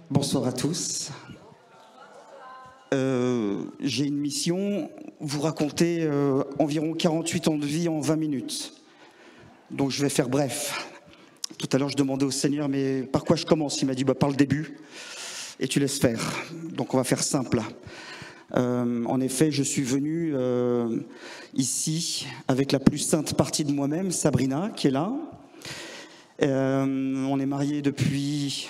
Bonsoir à tous. J'ai une mission, vous raconter environ 48 ans de vie en 20 minutes. Donc je vais faire bref. Tout à l'heure je demandais au Seigneur, mais par quoi je commence? Il m'a dit, par le début, et tu laisses faire. Donc on va faire simple. En effet, je suis venu ici avec la plus sainte partie de moi-même, Sabrina, qui est là. On est mariés depuis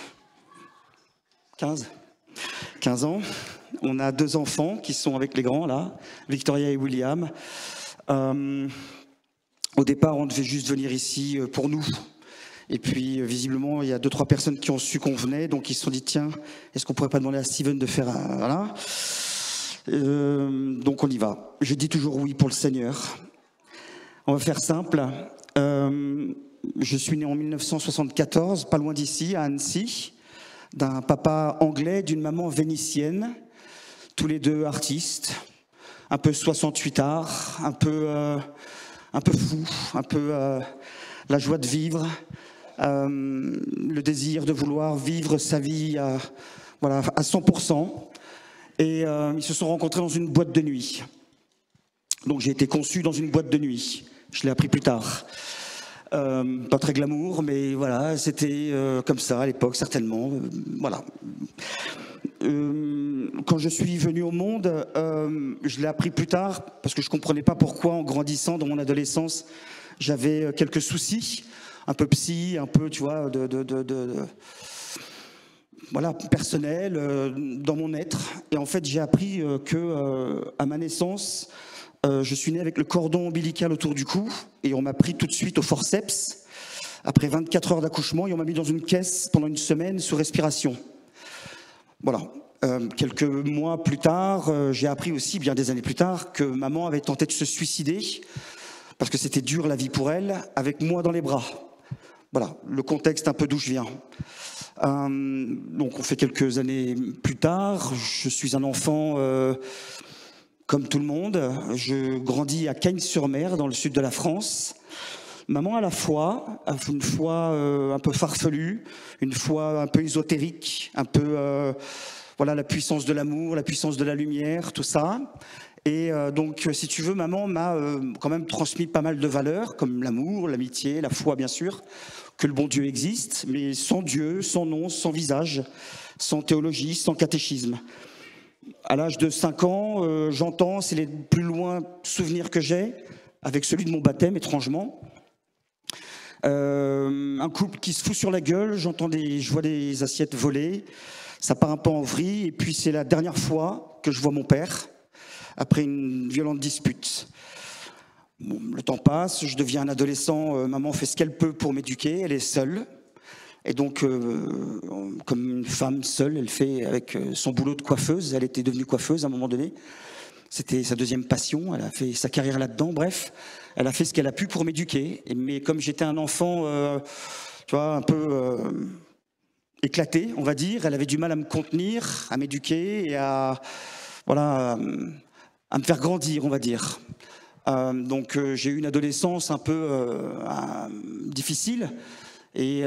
15 ans. On a 2 enfants qui sont avec les grands, là, Victoria et William. Au départ, on devait juste venir ici pour nous. Et puis, visiblement, il y a 2-3 personnes qui ont su qu'on venait. Donc, ils se sont dit, tiens, est-ce qu'on pourrait pas demander à Steven de faire un... Voilà. Donc, on y va. Je dis toujours oui pour le Seigneur. On va faire simple. Je suis né en 1974, pas loin d'ici, à Annecy, d'un papa anglais, d'une maman vénitienne, tous les deux artistes, un peu 68 arts, un peu fou, un peu la joie de vivre, le désir de vouloir vivre sa vie à 100%. Et ils se sont rencontrés dans une boîte de nuit. Donc j'ai été conçu dans une boîte de nuit. Je l'ai appris plus tard. Pas très glamour, mais voilà, c'était comme ça à l'époque, certainement. Voilà. Quand je suis venu au monde, je l'ai appris plus tard, parce que je ne comprenais pas pourquoi, en grandissant dans mon adolescence, j'avais quelques soucis, un peu psy, un peu, tu vois, voilà, personnel, dans mon être. Et en fait, j'ai appris que à ma naissance, je suis né avec le cordon ombilical autour du cou et on m'a pris tout de suite au forceps après 24 heures d'accouchement et on m'a mis dans une caisse pendant une semaine sous respiration. Voilà. Quelques mois plus tard, j'ai appris aussi, bien des années plus tard, que maman avait tenté de se suicider parce que c'était dur la vie pour elle, avec moi dans les bras. Voilà, le contexte un peu d'où je viens. Donc on fait quelques années plus tard, je suis un enfant... Comme tout le monde, je grandis à Cagnes-sur-Mer, dans le sud de la France. Maman a la foi, une foi un peu farfelue, une foi un peu ésotérique, un peu, voilà, la puissance de l'amour, la puissance de la lumière, tout ça. Et donc, si tu veux, maman m'a quand même transmis pas mal de valeurs, comme l'amour, l'amitié, la foi, bien sûr, que le bon Dieu existe, mais sans Dieu, sans nom, sans visage, sans théologie, sans catéchisme. À l'âge de 5 ans, j'entends, c'est les plus loin souvenirs que j'ai, avec celui de mon baptême, étrangement. Un couple qui se fout sur la gueule, je vois des assiettes volées, ça part un peu en vrille, et puis c'est la dernière fois que je vois mon père, après une violente dispute. Bon, le temps passe, je deviens un adolescent, maman fait ce qu'elle peut pour m'éduquer, elle est seule. Et donc, comme une femme seule, elle fait avec son boulot de coiffeuse. Elle était devenue coiffeuse à un moment donné. C'était sa deuxième passion. Elle a fait sa carrière là-dedans. Bref, elle a fait ce qu'elle a pu pour m'éduquer. Mais comme j'étais un enfant, tu vois, un peu éclaté, on va dire, elle avait du mal à me contenir, à m'éduquer et à me faire grandir, on va dire. Donc, j'ai eu une adolescence un peu difficile. Et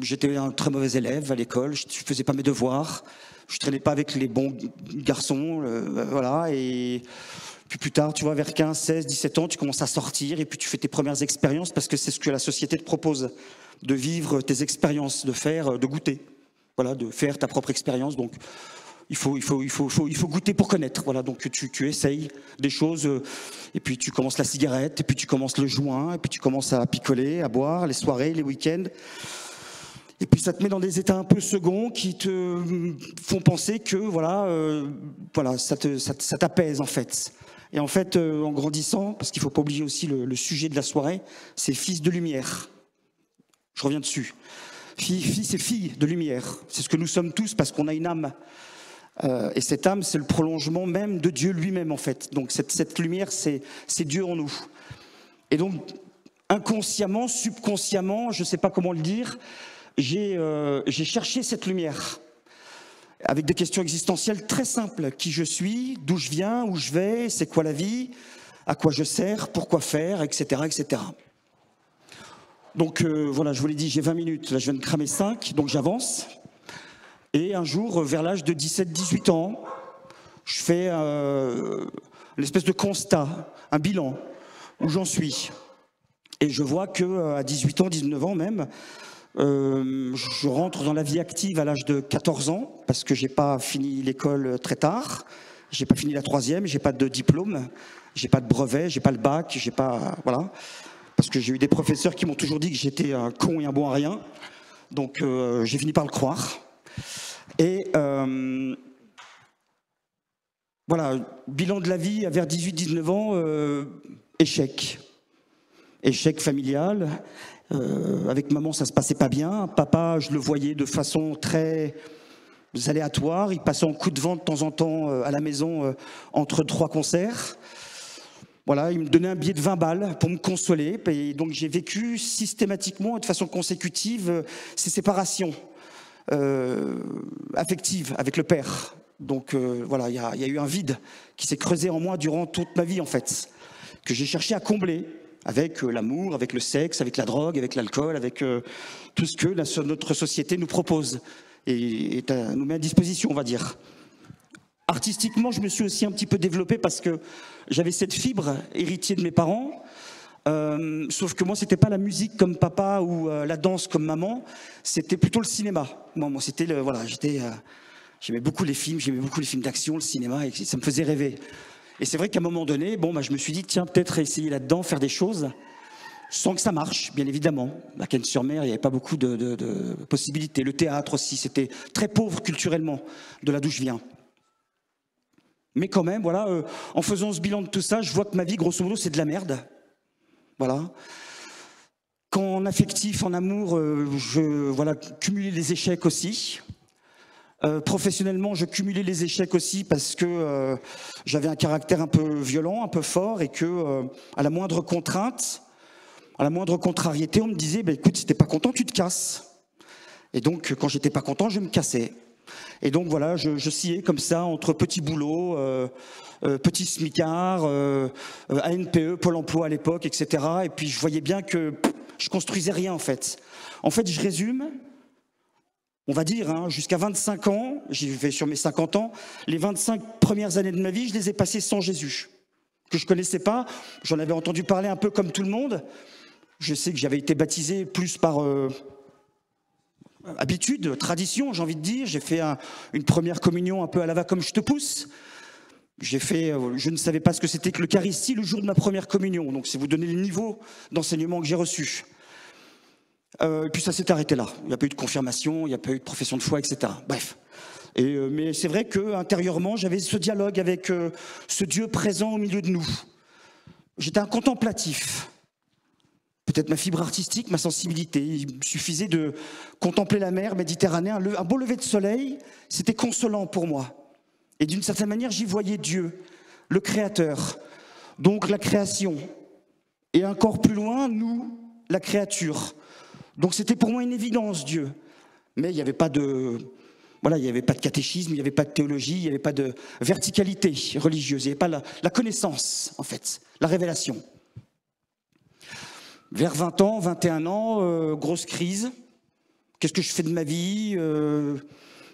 j'étais un très mauvais élève à l'école, je ne faisais pas mes devoirs, je ne traînais pas avec les bons garçons, voilà. Et puis plus tard, tu vois, vers 15, 16, 17 ans, tu commences à sortir et puis tu fais tes premières expériences parce que c'est ce que la société te propose, de vivre tes expériences, de goûter, voilà, de faire ta propre expérience. Donc il faut goûter pour connaître. Voilà, donc tu essayes des choses, et puis tu commences la cigarette, et puis tu commences le joint, et puis tu commences à picoler, à boire, les soirées, les week-ends. Et puis ça te met dans des états un peu seconds qui te font penser que ça t'apaise en fait. Et en fait, en grandissant, parce qu'il ne faut pas oublier aussi le sujet de la soirée, c'est fils de lumière. Je reviens dessus. Fils et filles de lumière. C'est ce que nous sommes tous parce qu'on a une âme. Et cette âme, c'est le prolongement même de Dieu lui-même, en fait. Donc cette lumière, c'est Dieu en nous. Et donc, inconsciemment, subconsciemment, je ne sais pas comment le dire, j'ai cherché cette lumière avec des questions existentielles très simples. Qui je suis, d'où je viens, où je vais, c'est quoi la vie, à quoi je sers, pourquoi faire, etc. etc. Donc voilà, je vous l'ai dit, j'ai 20 minutes, là je viens de cramer 5, donc j'avance. Et un jour, vers l'âge de 17-18 ans, je fais une espèce de constat, un bilan, où j'en suis. Et je vois qu'à 18 ans, 19 ans même, je rentre dans la vie active à l'âge de 14 ans, parce que j'ai pas fini l'école très tard, j'ai pas fini la troisième, j'ai pas de diplôme, j'ai pas de brevet, j'ai pas le bac, j'ai pas... Voilà. Parce que j'ai eu des professeurs qui m'ont toujours dit que j'étais un con et un bon à rien. Donc j'ai fini par le croire. Et voilà, bilan de la vie vers 18-19 ans, échec. Échec familial. Avec maman, ça se passait pas bien. Papa, je le voyais de façon très aléatoire. Il passait en coup de vent de temps en temps à la maison entre 3 concerts. Voilà, il me donnait un billet de 20 balles pour me consoler. Et donc j'ai vécu systématiquement et de façon consécutive ces séparations affectives avec le père. Donc voilà, il y a eu un vide qui s'est creusé en moi durant toute ma vie en fait, que j'ai cherché à combler avec l'amour, avec le sexe, avec la drogue, avec l'alcool, avec tout ce que notre société nous propose et nous met à disposition, on va dire. Artistiquement, je me suis aussi un petit peu développé parce que j'avais cette fibre héritier de mes parents. Sauf que moi, c'était pas la musique comme papa ou la danse comme maman, c'était plutôt le cinéma. Moi c'était voilà, j'aimais beaucoup les films, d'action, le cinéma, et ça me faisait rêver. Et c'est vrai qu'à un moment donné, je me suis dit, tiens, peut-être essayer là-dedans, faire des choses, sans que ça marche, bien évidemment. À Cannes-sur-Mer, il n'y avait pas beaucoup de possibilités. Le théâtre aussi, c'était très pauvre culturellement, de là d'où je viens. Mais quand même, voilà, en faisant ce bilan de tout ça, je vois que ma vie, grosso modo, c'est de la merde. Voilà. Quand en affectif, en amour, voilà, cumuler les échecs aussi. Professionnellement, je cumulais les échecs aussi parce que j'avais un caractère un peu violent, un peu fort, et que à la moindre contrainte, à la moindre contrariété, on me disait écoute, si t'es pas content, tu te casses. Et donc, quand j'étais pas content, je me cassais. Et donc voilà, je sciais comme ça entre petits boulots, petits smicards, ANPE, Pôle emploi à l'époque, etc. Et puis je voyais bien que je construisais rien en fait. En fait, je résume. On va dire, jusqu'à 25 ans, j'y vais sur mes 50 ans, les 25 premières années de ma vie, je les ai passées sans Jésus, que je connaissais pas. J'en avais entendu parler un peu comme tout le monde. Je sais que j'avais été baptisé plus par habitude, tradition, j'ai envie de dire. J'ai fait une première communion un peu à la va comme je te pousse. Je ne savais pas ce que c'était que l'Eucharistie le jour de ma première communion. Donc c'est vous donner le niveau d'enseignement que j'ai reçu. Et puis ça s'est arrêté là. Il n'y a pas eu de confirmation, il n'y a pas eu de profession de foi, etc. Bref. Mais c'est vrai qu'intérieurement, j'avais ce dialogue avec ce Dieu présent au milieu de nous. J'étais un contemplatif. Peut-être ma fibre artistique, ma sensibilité. Il suffisait de contempler la mer Méditerranée, un beau lever de soleil, c'était consolant pour moi. Et d'une certaine manière, j'y voyais Dieu, le Créateur, donc la création. Et encore plus loin, nous, la créature. Donc c'était pour moi une évidence, Dieu. Mais il n'y avait pas de... Voilà, il n'y avait pas de catéchisme, il n'y avait pas de théologie, il n'y avait pas de verticalité religieuse, il n'y avait pas la connaissance, en fait, la révélation. Vers 20 ans, 21 ans, grosse crise. Qu'est-ce que je fais de ma vie?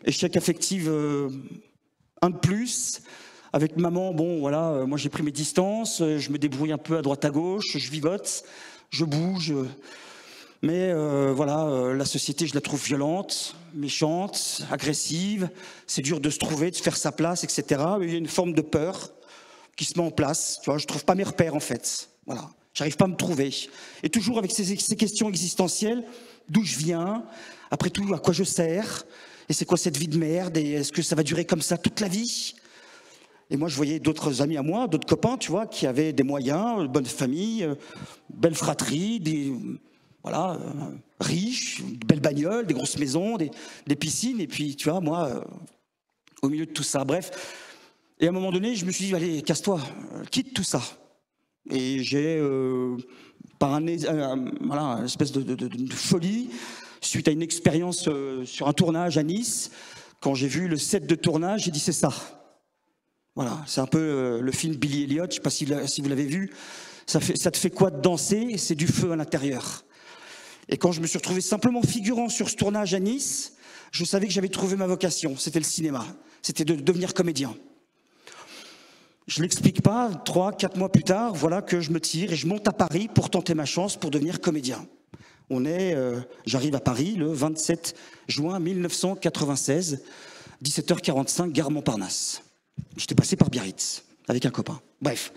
Échec affectif, un de plus. Avec maman, voilà, moi j'ai pris mes distances, je me débrouille un peu à droite à gauche, je vivote, je bouge... Mais voilà, la société, je la trouve violente, méchante, agressive. C'est dur de se trouver, de se faire sa place, etc. Il y a une forme de peur qui se met en place. Tu vois, je trouve pas mes repères en fait. Voilà, j'arrive pas à me trouver. Et toujours avec ces questions existentielles, d'où je viens, après tout, à quoi je sers, et c'est quoi cette vie de merde, et est-ce que ça va durer comme ça toute la vie? Et moi, je voyais d'autres amis à moi, d'autres copains, tu vois, qui avaient des moyens, une bonne famille, belle fratrie, voilà, riches, de belles bagnoles, des grosses maisons, des piscines, et puis, tu vois, moi, au milieu de tout ça, bref. Et à un moment donné, je me suis dit, allez, casse-toi, quitte tout ça. Et j'ai, par voilà, une espèce de folie, suite à une expérience sur un tournage à Nice, quand j'ai vu le set de tournage, j'ai dit, c'est ça. Voilà, c'est un peu le film Billy Elliot, je ne sais pas si vous l'avez vu, ça te fait quoi de danser? C'est du feu à l'intérieur. Et quand je me suis retrouvé simplement figurant sur ce tournage à Nice, Je savais que j'avais trouvé ma vocation, c'était le cinéma, c'était de devenir comédien. Je ne l'explique pas, 3, 4 mois plus tard, voilà que je me tire et je monte à Paris pour tenter ma chance pour devenir comédien. J'arrive à Paris le 27 juin 1996, 17h45, gare Montparnasse. J'étais passé par Biarritz avec un copain. Bref,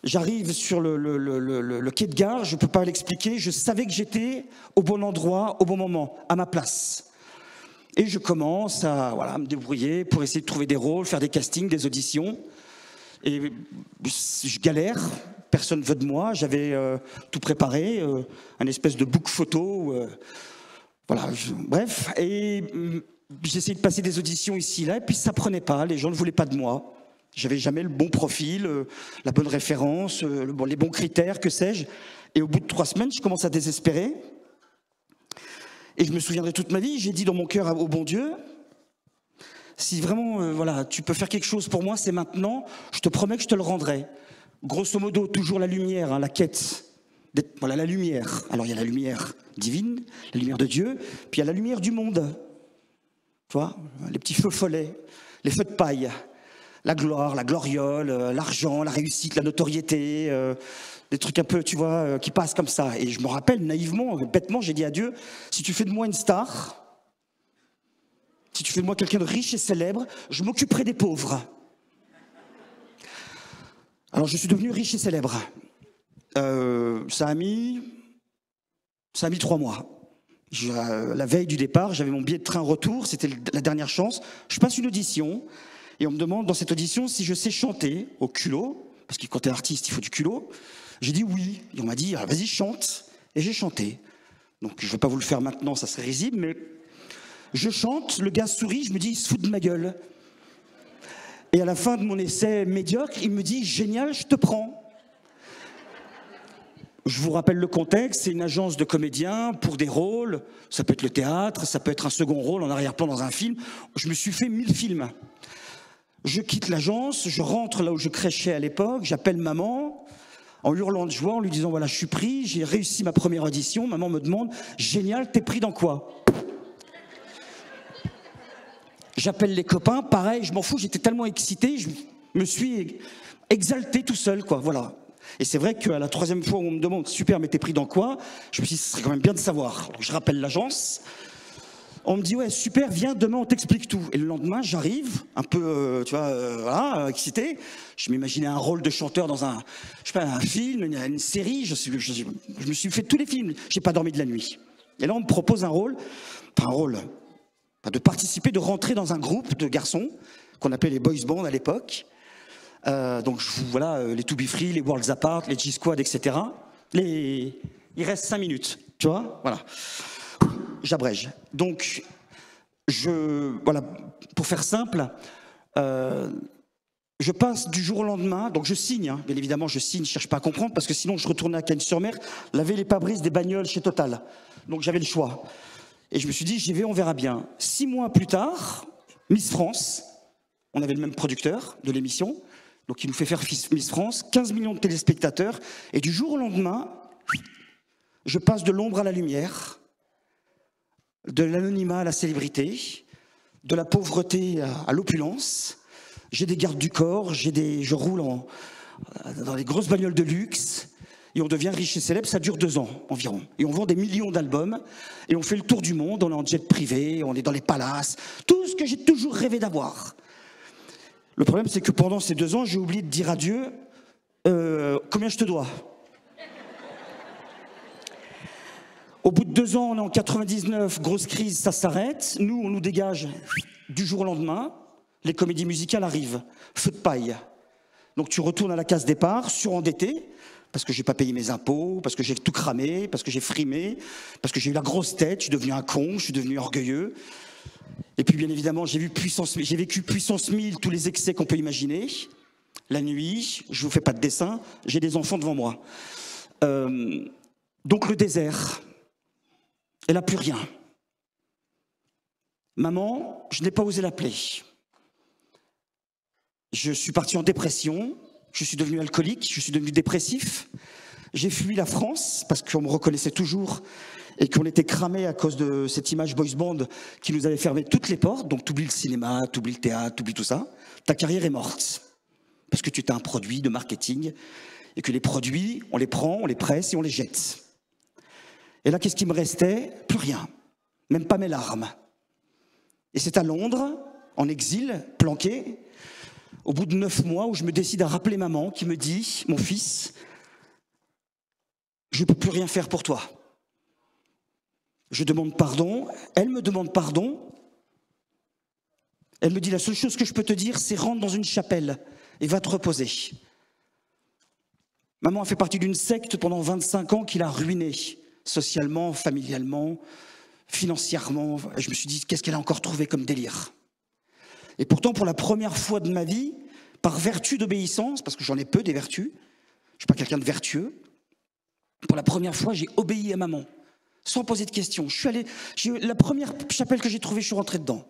j'arrive sur le quai de gare, je ne peux pas l'expliquer, je savais que j'étais au bon endroit, au bon moment, à ma place. Et je commence à me débrouiller pour essayer de trouver des rôles, faire des castings, des auditions. Et je galère, personne ne veut de moi, j'avais tout préparé, un espèce de book photo, bref, et j'ai essayé de passer des auditions ici, là, et puis ça prenait pas, les gens ne voulaient pas de moi, j'avais jamais le bon profil, la bonne référence, les bons critères, que sais-je, et au bout de 3 semaines, je commence à désespérer, et je me souviendrai toute ma vie, j'ai dit dans mon cœur au bon Dieu, si vraiment, tu peux faire quelque chose pour moi, c'est maintenant, je te promets que je te le rendrai. Grosso modo, toujours la lumière, la quête. Voilà, la lumière. Alors, il y a la lumière divine, la lumière de Dieu, puis il y a la lumière du monde. Tu vois, les petits feux follets, les feux de paille, la gloire, la gloriole, l'argent, la réussite, la notoriété, des trucs un peu, tu vois, qui passent comme ça. Et je me rappelle, naïvement, bêtement, j'ai dit à Dieu, si tu fais de moi une star, si tu fais de moi quelqu'un de riche et célèbre, je m'occuperai des pauvres. Alors je suis devenu riche et célèbre. Ça a mis 3 mois. La veille du départ, j'avais mon billet de train retour, c'était la dernière chance. Je passe une audition et on me demande dans cette audition si je sais chanter au culot, parce que quand t'es artiste, il faut du culot. J'ai dit oui. Et on m'a dit, vas-y, chante. Et j'ai chanté. Donc je ne vais pas vous le faire maintenant, ça serait risible, mais je chante, le gars sourit, je me dis, il se fout de ma gueule. Et à la fin de mon essai médiocre, il me dit, génial, je te prends. Je vous rappelle le contexte, c'est une agence de comédiens pour des rôles, ça peut être le théâtre, ça peut être un second rôle en arrière-plan dans un film. Je me suis fait 1000 films. Je quitte l'agence, je rentre là où je crêchais à l'époque, j'appelle maman, en hurlant de joie, en lui disant, voilà, je suis pris, j'ai réussi ma première audition. Maman me demande, génial, t'es pris dans quoi ? J'appelle les copains, pareil, je m'en fous, j'étais tellement excité, je me suis exalté tout seul, quoi, voilà. Et c'est vrai qu'à la 3e fois où on me demande, super, mais t'es pris dans quoi ? Je me suis dit, ce serait quand même bien de savoir. Donc je rappelle l'agence, on me dit, ouais, super, viens, demain on t'explique tout. Et le lendemain, j'arrive, un peu, excité. Je m'imaginais un rôle de chanteur dans un film, une série, je me suis fait tous les films, j'ai pas dormi de la nuit. Et là, on me propose de participer, de rentrer dans un groupe de garçons qu'on appelait les boys bands à l'époque. Donc les To Be Free, les Worlds Apart, les G-Squad, etc. Il reste 5 minutes, tu vois, voilà. J'abrège. Donc, pour faire simple, je passe du jour au lendemain, donc je signe, hein, bien évidemment je signe, je cherche pas à comprendre, parce que sinon je retournais à Cagnes-sur-Mer, laver les pare-brises des bagnoles chez Total. Donc j'avais le choix. Et je me suis dit, j'y vais, on verra bien. 6 mois plus tard, Miss France, on avait le même producteur de l'émission, donc il nous fait faire Miss France, 15 millions de téléspectateurs, et du jour au lendemain, je passe de l'ombre à la lumière, de l'anonymat à la célébrité, de la pauvreté à l'opulence. J'ai des gardes du corps, je roule dans les grosses bagnoles de luxe, et on devient riche et célèbre, ça dure 2 ans environ. Et on vend des millions d'albums, et on fait le tour du monde, on est en jet privé, on est dans les palaces, tout ce que j'ai toujours rêvé d'avoir. Le problème, c'est que pendant ces 2 ans, j'ai oublié de dire à Dieu, combien je te dois ? Au bout de 2 ans, on est en 99, grosse crise, ça s'arrête. Nous, on nous dégage du jour au lendemain. Les comédies musicales arrivent, feu de paille. Donc tu retournes à la case départ, surendetté, parce que j'ai pas payé mes impôts, parce que j'ai tout cramé, parce que j'ai frimé, parce que j'ai eu la grosse tête, je suis devenu un con, je suis devenu orgueilleux. Et puis bien évidemment, j'ai vécu puissance 1000, tous les excès qu'on peut imaginer. La nuit, je vous fais pas de dessin, j'ai des enfants devant moi. Donc le désert, elle n'a plus rien. Maman, je n'ai pas osé l'appeler. Je suis parti en dépression, je suis devenu alcoolique, je suis devenu dépressif. J'ai fui la France parce qu'on me reconnaissait toujours et qu'on était cramé à cause de cette image boys band qui nous avait fermé toutes les portes. Donc t'oublies le cinéma, t'oublies le théâtre, t'oublies tout ça. Ta carrière est morte parce que tu es un produit de marketing et que les produits, on les prend, on les presse et on les jette. Et là, qu'est-ce qui me restait? Plus rien, même pas mes larmes. Et c'est à Londres, en exil, planqué, au bout de 9 mois, où je me décide à rappeler maman qui me dit, mon fils, je ne peux plus rien faire pour toi. Je demande pardon, elle me demande pardon. Elle me dit, la seule chose que je peux te dire, c'est rentre dans une chapelle et va te reposer. Maman a fait partie d'une secte pendant 25 ans qui l'a ruinée, socialement, familialement, financièrement. Je me suis dit, qu'est-ce qu'elle a encore trouvé comme délire? Et pourtant, pour la première fois de ma vie, par vertu d'obéissance, parce que j'en ai peu des vertus, je ne suis pas quelqu'un de vertueux, pour la première fois, j'ai obéi à maman, sans poser de questions. La première chapelle que j'ai trouvée, je suis rentré dedans.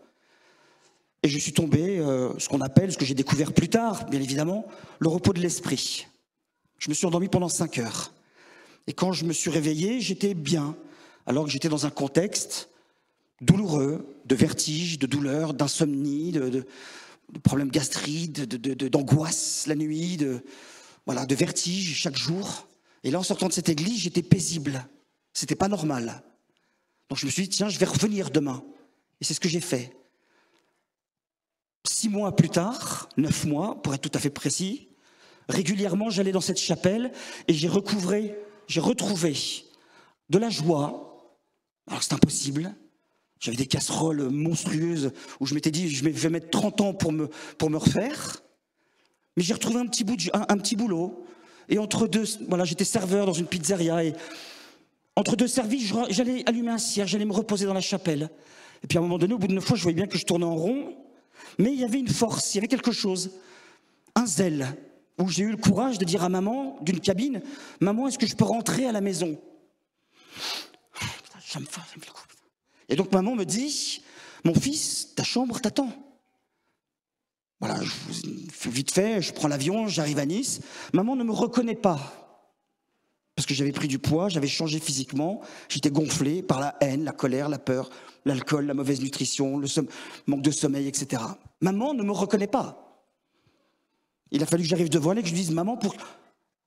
Et je suis tombé, ce qu'on appelle, ce que j'ai découvert plus tard, bien évidemment, le repos de l'esprit. Je me suis endormi pendant 5 heures. Et quand je me suis réveillé, j'étais bien, alors que j'étais dans un contexte douloureux, de vertige, de douleur, d'insomnie, de problèmes gastriques, d'angoisse la nuit, de vertige chaque jour. Et là, en sortant de cette église, j'étais paisible. C'était pas normal. Donc je me suis dit, tiens, je vais revenir demain. Et c'est ce que j'ai fait. 6 mois plus tard, 9 mois, pour être tout à fait précis, régulièrement, j'allais dans cette chapelle et j'ai retrouvé de la joie. Alors c'est impossible. J'avais des casseroles monstrueuses où je m'étais dit, je vais mettre 30 ans pour me refaire. Mais j'ai retrouvé un petit boulot. Et entre deux, j'étais serveur dans une pizzeria. Et entre deux services, j'allais allumer un cierge, j'allais me reposer dans la chapelle. Et puis à un moment donné, au bout de 9 fois, je voyais bien que je tournais en rond. Mais il y avait une force, il y avait quelque chose, un zèle, où j'ai eu le courage de dire à maman, d'une cabine, « Maman, est-ce que je peux rentrer à la maison ?» Ça me fait le coup. Et donc maman me dit, « Mon fils, ta chambre t'attend. » Voilà, vite fait, je prends l'avion, j'arrive à Nice. Maman ne me reconnaît pas, parce que j'avais pris du poids, j'avais changé physiquement, j'étais gonflé par la haine, la colère, la peur, l'alcool, la mauvaise nutrition, le manque de sommeil, etc. Maman ne me reconnaît pas. Il a fallu que j'arrive devant elle et que je lui dise, maman,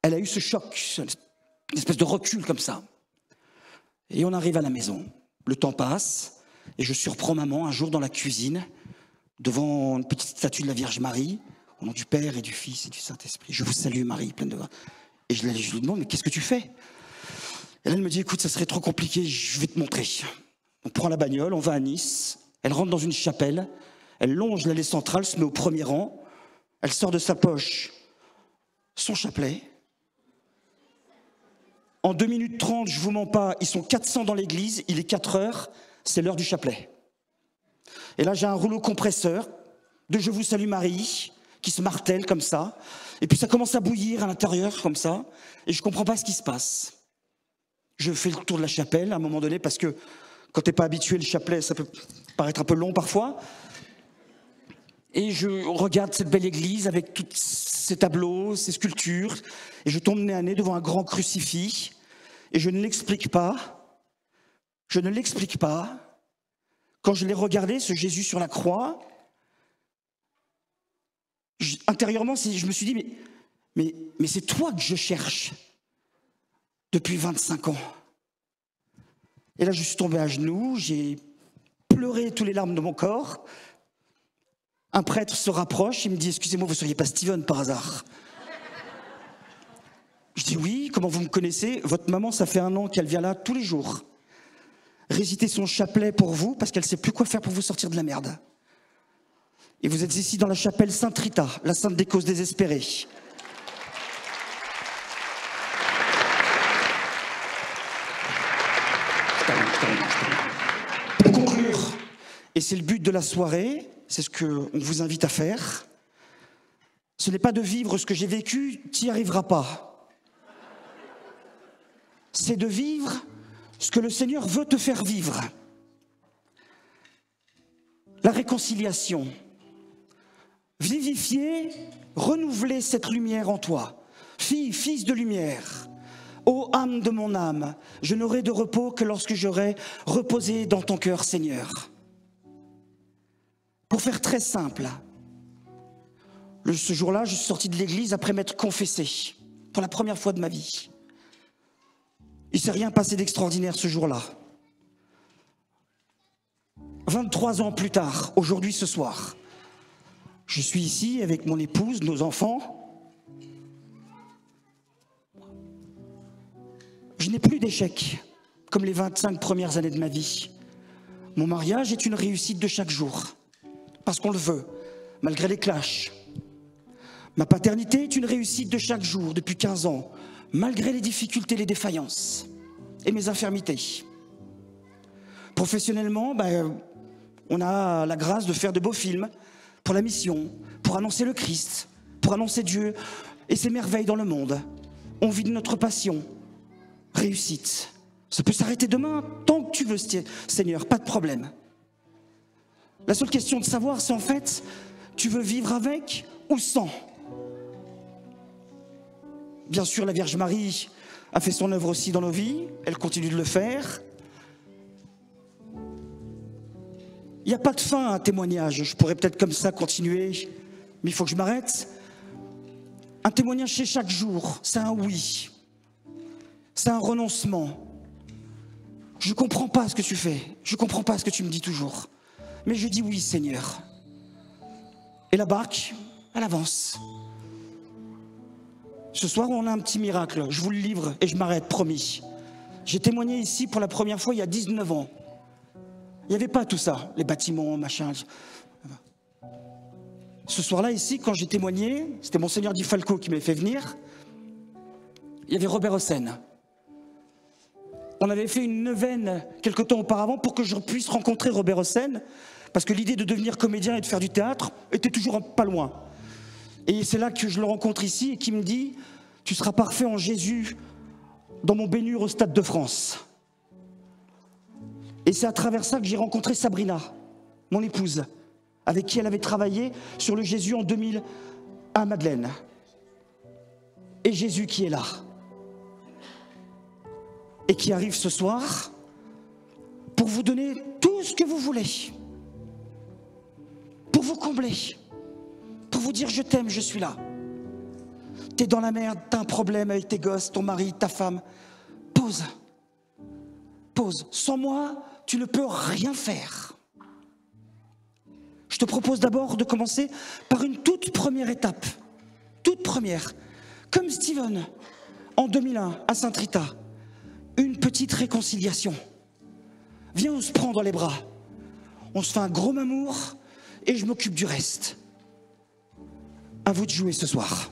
elle a eu ce choc, une espèce de recul comme ça. Et on arrive à la maison, le temps passe, et je surprends maman un jour dans la cuisine, devant une petite statue de la Vierge Marie, au nom du Père et du Fils et du Saint-Esprit. Je vous salue Marie, pleine de grâce. Et je lui demande, mais qu'est-ce que tu fais? Et là, elle me dit, écoute, ça serait trop compliqué, je vais te montrer. On prend la bagnole, on va à Nice, elle rentre dans une chapelle, elle longe l'allée centrale, se met au premier rang, elle sort de sa poche son chapelet. En 2 minutes 30, je vous mens pas, ils sont 400 dans l'église, il est 4 heures, c'est l'heure du chapelet. Et là, j'ai un rouleau compresseur de Je vous salue Marie, qui se martèle comme ça. Et puis ça commence à bouillir à l'intérieur, comme ça. Et je ne comprends pas ce qui se passe. Je fais le tour de la chapelle à un moment donné, parce que quand tu n'es pas habitué, le chapelet, ça peut paraître un peu long parfois. Et je regarde cette belle église avec tous ces tableaux, ces sculptures. Et je tombe nez à nez devant un grand crucifix. Et je ne l'explique pas. Je ne l'explique pas. Quand je l'ai regardé, ce Jésus sur la croix, intérieurement, je me suis dit, mais c'est toi que je cherche depuis 25 ans. Et là, je suis tombé à genoux, j'ai pleuré tous les larmes de mon corps. Un prêtre se rapproche, il me dit, excusez-moi, vous ne seriez pas Steven par hasard? Je dis, oui, comment vous me connaissez? Votre maman, ça fait 1 an qu'elle vient là tous les jours réciter son chapelet pour vous, parce qu'elle ne sait plus quoi faire pour vous sortir de la merde. Et vous êtes ici dans la chapelle Sainte-Rita, la sainte des causes désespérées. Pour conclure, et c'est le but de la soirée, c'est ce qu'on vous invite à faire, ce n'est pas de vivre ce que j'ai vécu, tu n'y arriveras pas. C'est de vivre ce que le Seigneur veut te faire vivre. La réconciliation. Vivifier, renouveler cette lumière en toi. Fille, fils de lumière. Ô âme de mon âme, je n'aurai de repos que lorsque j'aurai reposé dans ton cœur, Seigneur. Pour faire très simple, ce jour-là, je suis sorti de l'église après m'être confessé pour la première fois de ma vie. Il ne s'est rien passé d'extraordinaire ce jour-là. 23 ans plus tard, aujourd'hui, ce soir, je suis ici avec mon épouse, nos enfants. Je n'ai plus d'échecs, comme les 25 premières années de ma vie. Mon mariage est une réussite de chaque jour, parce qu'on le veut, malgré les clashs. Ma paternité est une réussite de chaque jour, depuis 15 ans, malgré les difficultés, les défaillances et mes infirmités. Professionnellement, on a la grâce de faire de beaux films pour la mission, pour annoncer le Christ, pour annoncer Dieu et ses merveilles dans le monde. On vit de notre passion. Réussite. Ça peut s'arrêter demain, tant que tu veux, Seigneur, pas de problème. La seule question de savoir, c'est en fait, tu veux vivre avec ou sans? Bien sûr, la Vierge Marie a fait son œuvre aussi dans nos vies, elle continue de le faire. Il n'y a pas de fin à un témoignage, je pourrais peut-être comme ça continuer, mais il faut que je m'arrête. Un témoignage, c'est chaque jour, c'est un oui, c'est un renoncement. Je ne comprends pas ce que tu fais, je ne comprends pas ce que tu me dis toujours, mais je dis oui, Seigneur. Et la barque, elle avance. Ce soir, on a un petit miracle, je vous le livre et je m'arrête, promis. J'ai témoigné ici pour la première fois il y a 19 ans. Il n'y avait pas tout ça, les bâtiments, machin. Ce soir-là, ici, quand j'ai témoigné, c'était Monseigneur Di Falco qui m'avait fait venir. Il y avait Robert Hossein. On avait fait une neuvaine quelque temps auparavant pour que je puisse rencontrer Robert Hossein, parce que l'idée de devenir comédien et de faire du théâtre était toujours pas loin. Et c'est là que je le rencontre ici et qui me dit « Tu seras parfait en Jésus dans mon bénure au Stade de France ». Et c'est à travers ça que j'ai rencontré Sabrina, mon épouse, avec qui elle avait travaillé sur le Jésus en 2000 à Madeleine. Et Jésus qui est là. Et qui arrive ce soir pour vous donner tout ce que vous voulez. Pour vous combler. Pour vous dire je t'aime, je suis là. T'es dans la merde, t'as un problème avec tes gosses, ton mari, ta femme. Pause. Pause. Sans moi, tu ne peux rien faire. Je te propose d'abord de commencer par une toute première étape. Toute première. Comme Steven, en 2001, à Saint-Rita. Une petite réconciliation. Viens, on se prend dans les bras. On se fait un gros mamour et je m'occupe du reste. À vous de jouer ce soir.